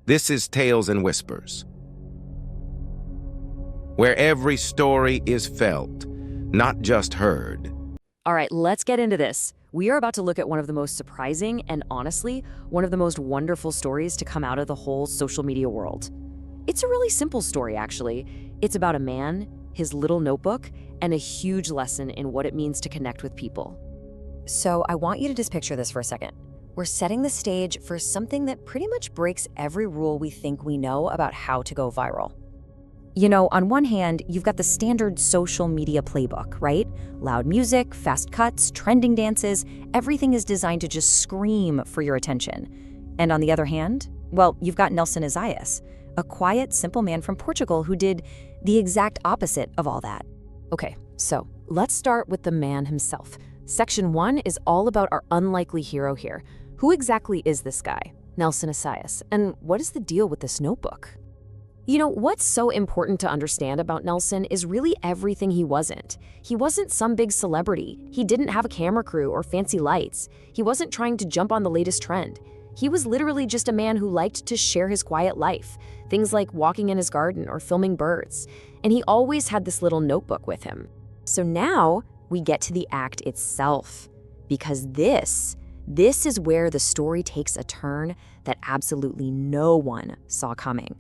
This is Tales and Whispers, where every story is felt, not just heard. All right, let's get into this. We are about to look at one of the most surprising and honestly, one of the most wonderful stories to come out of the whole social media world. It's a really simple story, actually. It's about a man, his little notebook, and a huge lesson in what it means to connect with people. So I want you to just picture this for a second. We're setting the stage for something that pretty much breaks every rule we think we know about how to go viral. You know, on one hand, you've got the standard social media playbook, right? Loud music, fast cuts, trending dances, everything is designed to just scream for your attention. And on the other hand, well, you've got Nilson Izaias, a quiet, simple man from Portugal who did the exact opposite of all that. Okay, so let's start with the man himself. Section 1 is all about our unlikely hero here. Who exactly is this guy, Nilson Izaias, and what is the deal with this notebook? You know, what's so important to understand about Nilson is really everything he wasn't. He wasn't some big celebrity. He didn't have a camera crew or fancy lights. He wasn't trying to jump on the latest trend. He was literally just a man who liked to share his quiet life, things like walking in his garden or filming birds. And he always had this little notebook with him. So now we get to the act itself, because this is where the story takes a turn that absolutely no one saw coming.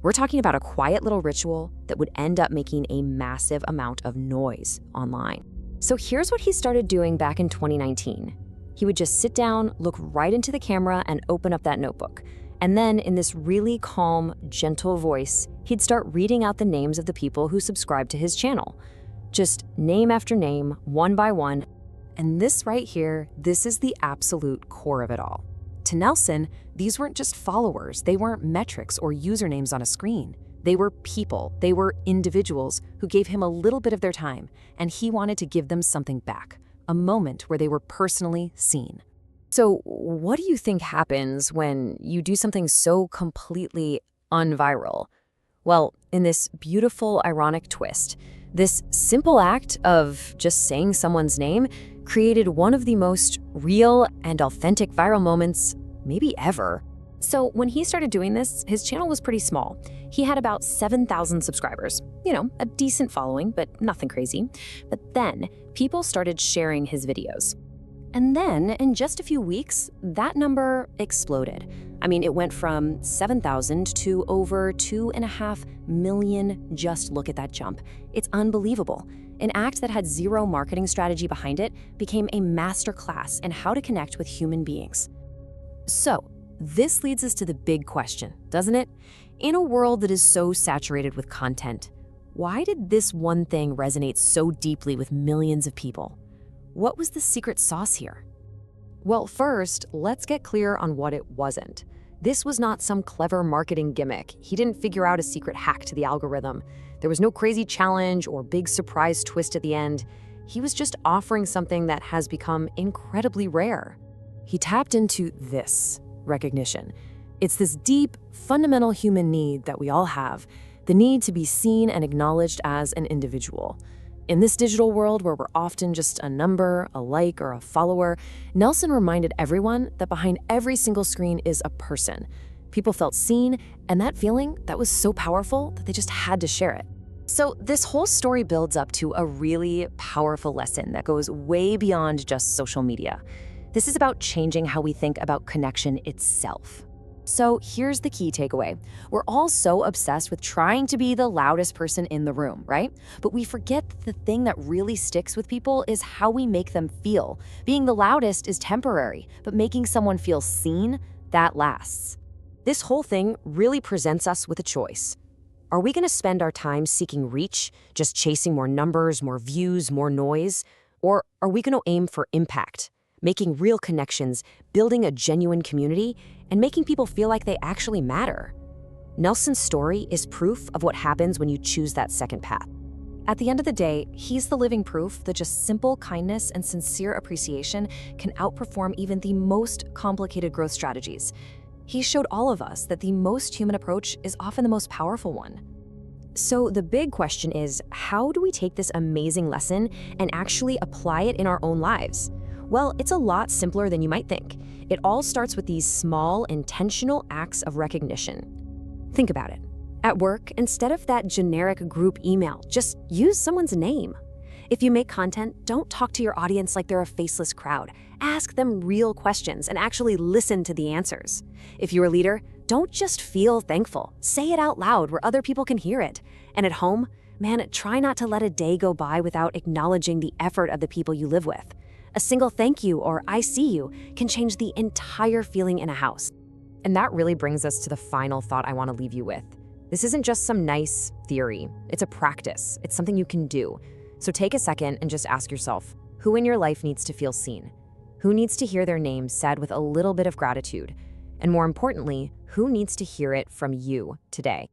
We're talking about a quiet little ritual that would end up making a massive amount of noise online. So here's what he started doing back in 2019. He would just sit down, look right into the camera, and open up that notebook. And then in this really calm, gentle voice, he'd start reading out the names of the people who subscribed to his channel. Just name after name, one by one. And this right here, this is the absolute core of it all. To Nilson, these weren't just followers. They weren't metrics or usernames on a screen. They were people. They were individuals who gave him a little bit of their time, and he wanted to give them something back, a moment where they were personally seen. So what do you think happens when you do something so completely unviral? Well, in this beautiful, ironic twist, this simple act of just saying someone's name created one of the most real and authentic viral moments maybe ever. So when he started doing this, his channel was pretty small. He had about 7,000 subscribers. You know, a decent following, but nothing crazy. But then people started sharing his videos. And then in just a few weeks, that number exploded. I mean, it went from 7,000 to over 2.5 million. Just look at that jump. It's unbelievable. An act that had zero marketing strategy behind it became a masterclass in how to connect with human beings. So, this leads us to the big question, doesn't it? In a world that is so saturated with content, why did this one thing resonate so deeply with millions of people? What was the secret sauce here? Well, first, let's get clear on what it wasn't. This was not some clever marketing gimmick. He didn't figure out a secret hack to the algorithm. There was no crazy challenge or big surprise twist at the end. He was just offering something that has become incredibly rare. He tapped into this recognition. It's this deep, fundamental human need that we all have, the need to be seen and acknowledged as an individual. In this digital world where we're often just a number, a like, or a follower, Nilson reminded everyone that behind every single screen is a person. People felt seen, and that feeling, that was so powerful that they just had to share it. So this whole story builds up to a really powerful lesson that goes way beyond just social media. This is about changing how we think about connection itself. So here's the key takeaway. We're all so obsessed with trying to be the loudest person in the room, right? But we forget that the thing that really sticks with people is how we make them feel. Being the loudest is temporary, but making someone feel seen, that lasts. This whole thing really presents us with a choice. Are we going to spend our time seeking reach, just chasing more numbers, more views, more noise? Or are we going to aim for impact, making real connections, building a genuine community, and making people feel like they actually matter? Nilson's story is proof of what happens when you choose that second path. At the end of the day, he's the living proof that just simple kindness and sincere appreciation can outperform even the most complicated growth strategies. He showed all of us that the most human approach is often the most powerful one. So the big question is, how do we take this amazing lesson and actually apply it in our own lives? Well, it's a lot simpler than you might think. It all starts with these small, intentional acts of recognition. Think about it. At work, instead of that generic group email, just use someone's name. If you make content, don't talk to your audience like they're a faceless crowd. Ask them real questions and actually listen to the answers. If you're a leader, don't just feel thankful. Say it out loud where other people can hear it. And at home, man, try not to let a day go by without acknowledging the effort of the people you live with. A single thank you or I see you can change the entire feeling in a house. And that really brings us to the final thought I want to leave you with. This isn't just some nice theory. It's a practice. It's something you can do. So take a second and just ask yourself, who in your life needs to feel seen? Who needs to hear their name said with a little bit of gratitude? And more importantly, who needs to hear it from you today?